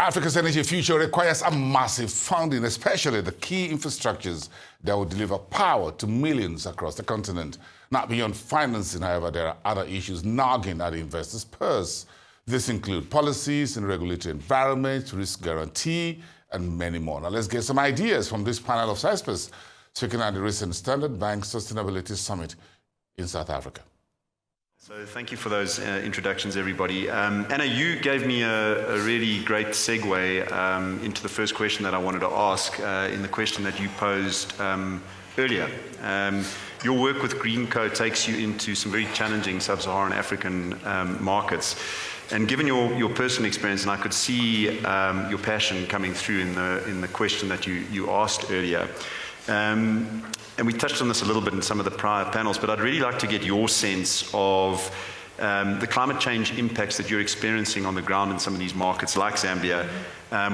Africa's energy future requires a massive funding, especially the key infrastructures that will deliver power to millions across the continent. Not beyond financing, however, there are other issues nagging at the investors' purse. This include policies and regulatory environment, risk guarantee, and many more. Now let's get some ideas from this panel of experts speaking at the recent Standard Bank Sustainability Summit in South Africa. So thank you for those introductions, everybody. Anna, you gave me a really great segue into the first question that I wanted to ask in the question that you posed earlier. Your work with Greenco takes you into some very challenging sub-Saharan African markets. And given your personal experience, and I could see your passion coming through in the question that you asked earlier, and we touched on this a little bit in some of the prior panels, but I'd really like to get your sense of the climate change impacts that you're experiencing on the ground in some of these markets like Zambia,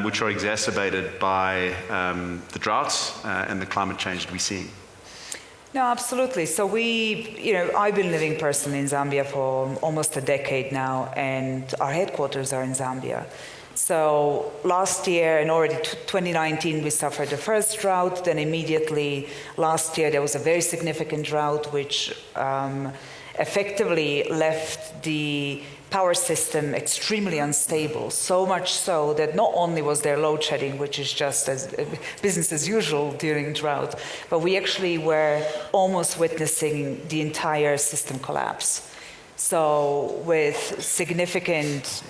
which are exacerbated by the droughts and the climate change that we're seeing. No, absolutely. So I've been living personally in Zambia for almost a decade now, and our headquarters are in Zambia. So last year, and already 2019, we suffered the first drought. Then immediately last year, there was a very significant drought, which effectively left the power system extremely unstable, so much so that not only was there load shedding, which is just as business as usual during drought, but we actually were almost witnessing the entire system collapse. So with significant,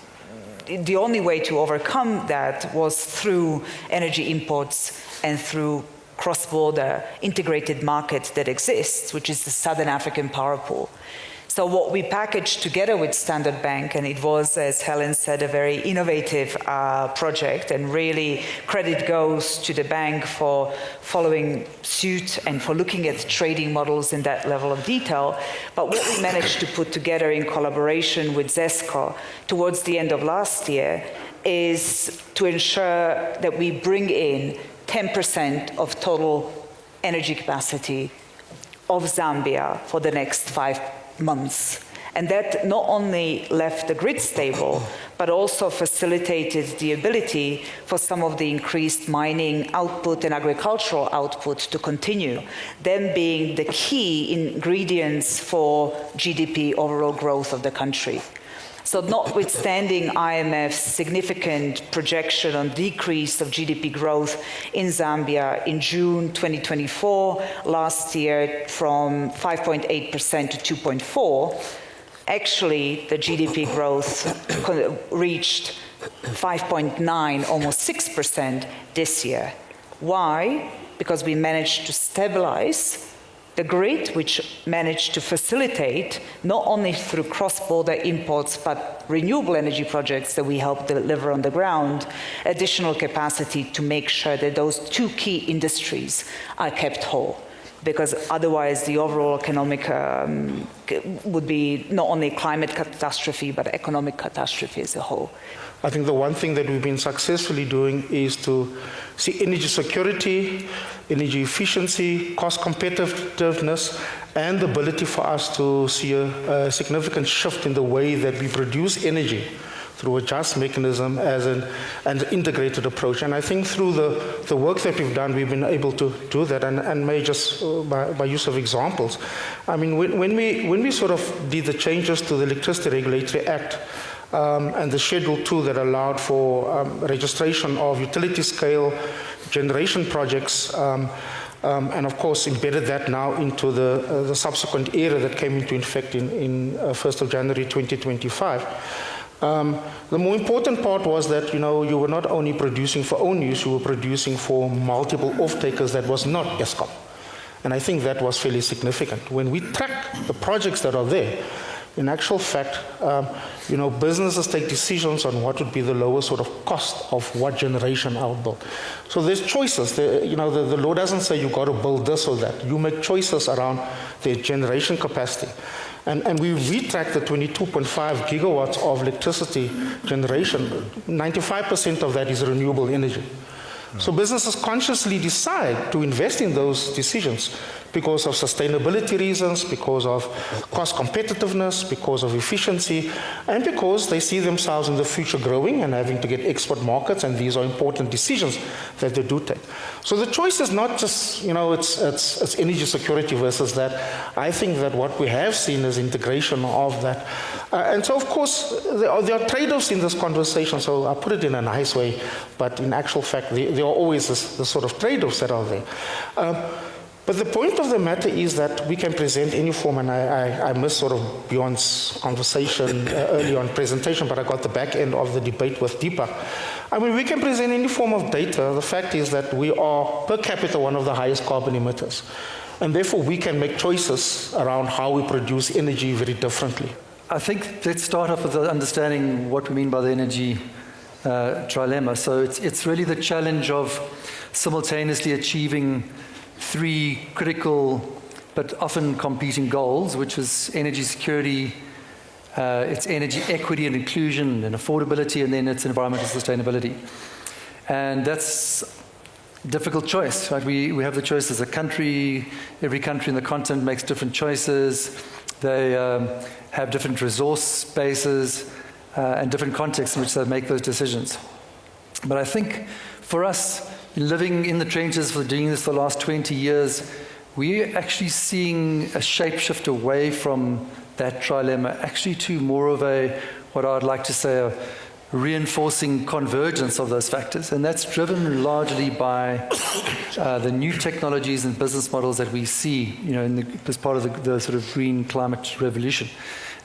the only way to overcome that was through energy imports and through cross-border integrated market that exists, which is the Southern African Power Pool. So what we packaged together with Standard Bank, and it was, as Helen said, a very innovative project, and really credit goes to the bank for following suit and for looking at trading models in that level of detail. But what we managed to put together in collaboration with ZESCO towards the end of last year is to ensure that we bring in 10% of total energy capacity of Zambia for the next 5 months. And that not only left the grid stable, but also facilitated the ability for some of the increased mining output and agricultural output to continue, them being the key ingredients for GDP overall growth of the country. So notwithstanding IMF's significant projection on decrease of GDP growth in Zambia in June 2024, last year from 5.8% to 2.4%, actually the GDP growth reached 5.9%, almost 6% this year. Why? Because we managed to stabilize the grid, which managed to facilitate, not only through cross-border imports, but renewable energy projects that we help deliver on the ground, additional capacity to make sure that those two key industries are kept whole. Because otherwise the overall economic would be not only climate catastrophe, but economic catastrophe as a whole. I think the one thing that we've been successfully doing is to see energy security, energy efficiency, cost competitiveness, and the ability for us to see a significant shift in the way that we produce energy through a just mechanism as an integrated approach. And I think through the work that we've done, we've been able to do that, and may just by use of examples. I mean, when we sort of did the changes to the Electricity Regulatory Act, and the Schedule 2 that allowed for registration of utility scale generation projects, and of course embedded that now into the subsequent era that came into effect in 1st of January 2025. The more important part was that, you were not only producing for own use, you were producing for multiple off-takers that was not Eskom. And I think that was fairly significant. When we track the projects that are there, in actual fact, businesses take decisions on what would be the lowest sort of cost of what generation outbuild. So there's choices. The law doesn't say you've got to build this or that. You make choices around the generation capacity. And we track the 22.5 gigawatts of electricity generation. 95% of that is renewable energy. So businesses consciously decide to invest in those decisions because of sustainability reasons, because of cost competitiveness, because of efficiency, and because they see themselves in the future growing and having to get export markets, and these are important decisions that they do take. So the choice is not just, it's energy security versus that. I think that what we have seen is integration of that. And so, of course, there are trade-offs in this conversation, so I put it in a nice way, but in actual fact, there are always the sort of trade-offs that are there. But the point of the matter is that we can present any form, and I missed sort of Bjorn's conversation early on presentation, but I got the back end of the debate with Deepak. I mean, we can present any form of data. The fact is that we are, per capita, one of the highest carbon emitters. And therefore, we can make choices around how we produce energy very differently. I think let's start off with understanding what we mean by the energy trilemma. So it's really the challenge of simultaneously achieving three critical but often competing goals, which is energy security, it's energy equity and inclusion and affordability, and then it's environmental sustainability. And that's a difficult choice, right? We have the choice as a country. Every country in the continent makes different choices. They have different resource bases and different contexts in which they make those decisions. But I think for us, living in the trenches for doing this for the last 20 years, we're actually seeing a shape shift away from that trilemma, actually to more of what I'd like to say, a reinforcing convergence of those factors. And that's driven largely by the new technologies and business models that we see, as part of the sort of green climate revolution.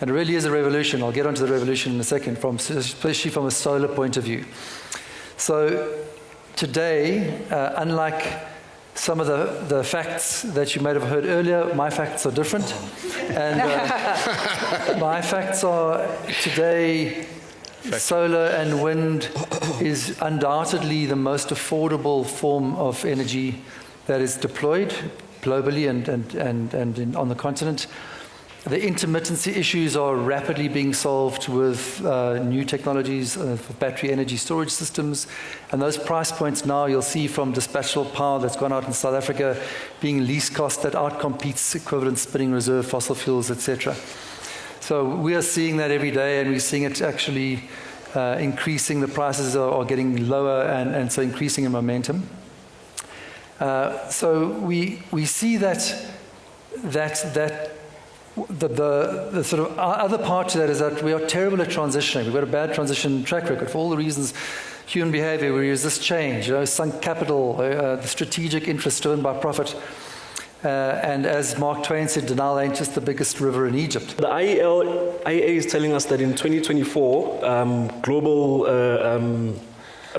And it really is a revolution. I'll get onto the revolution in a second, especially from a solar point of view. So today, unlike some of the facts that you might have heard earlier, my facts are different. And my facts are today, solar and wind is undoubtedly the most affordable form of energy that is deployed globally and on the continent. The intermittency issues are rapidly being solved with new technologies for battery energy storage systems. And those price points now you'll see from dispatchable power that's gone out in South Africa being least cost that outcompetes equivalent spinning reserve fossil fuels, etc. So we are seeing that every day, and we're seeing it actually increasing. The prices are getting lower and so increasing in momentum. So we see that the sort of other part to that is that we are terrible at transitioning. We've got a bad transition track record for all the reasons. Human behavior, we resist change, sunk capital, the strategic interest driven by profit. And as Mark Twain said, denial ain't just the biggest river in Egypt. The IEA is telling us that in 2024, global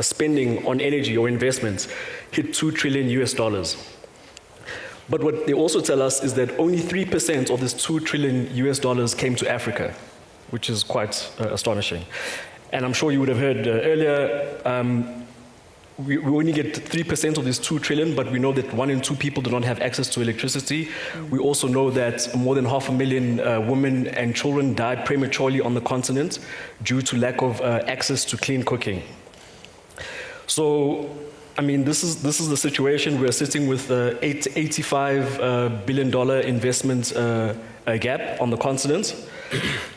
spending on energy or investments hit $2 trillion. But what they also tell us is that only 3% of this $2 trillion came to Africa, which is quite astonishing. And I'm sure you would have heard earlier, we only get 3% of this 2 trillion, but we know that 1 in 2 people do not have access to electricity. We also know that more than 500,000 women and children died prematurely on the continent due to lack of access to clean cooking. So, I mean, this is the situation. We're sitting with $85 billion investment gap on the continent.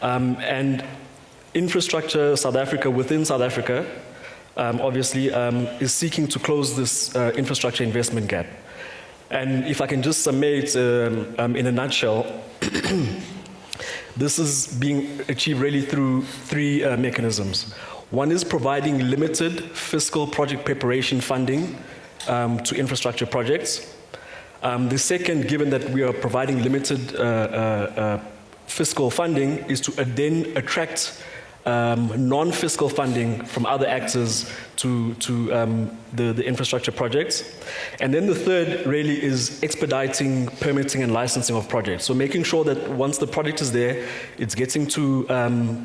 And infrastructure South Africa, within South Africa, obviously, is seeking to close this infrastructure investment gap. And if I can just summate in a nutshell, this is being achieved really through three mechanisms. One is providing limited fiscal project preparation funding to infrastructure projects. The second, given that we are providing limited fiscal funding, is to then attract non-fiscal funding from other actors to the infrastructure projects. And then the third really is expediting permitting and licensing of projects. So making sure that once the project is there, it's getting to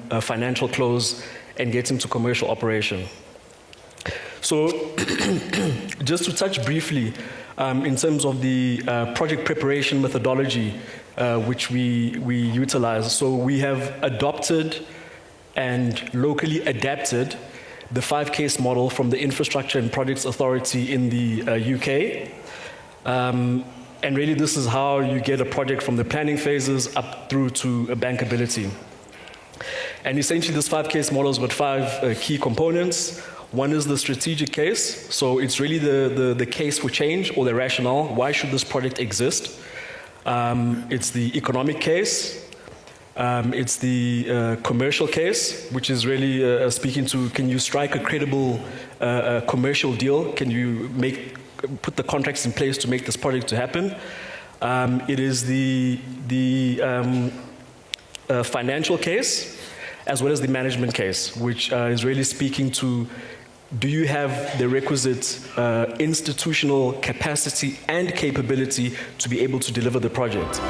a financial close and getting to commercial operation. So just to touch briefly in terms of the project preparation methodology which we utilize. So we have adopted and locally adapted the 5-case model from the Infrastructure and Projects Authority in the UK. And really, this is how you get a project from the planning phases up through to bankability. And essentially, this 5-case model has got 5 key components. One is the strategic case. So it's really the case for change or the rationale. Why should this project exist? It's the economic case. It's the commercial case, which is really speaking to, can you strike a credible commercial deal? Can you put the contracts in place to make this project to happen? It is the financial case, as well as the management case, which is really speaking to, do you have the requisite institutional capacity and capability to be able to deliver the project?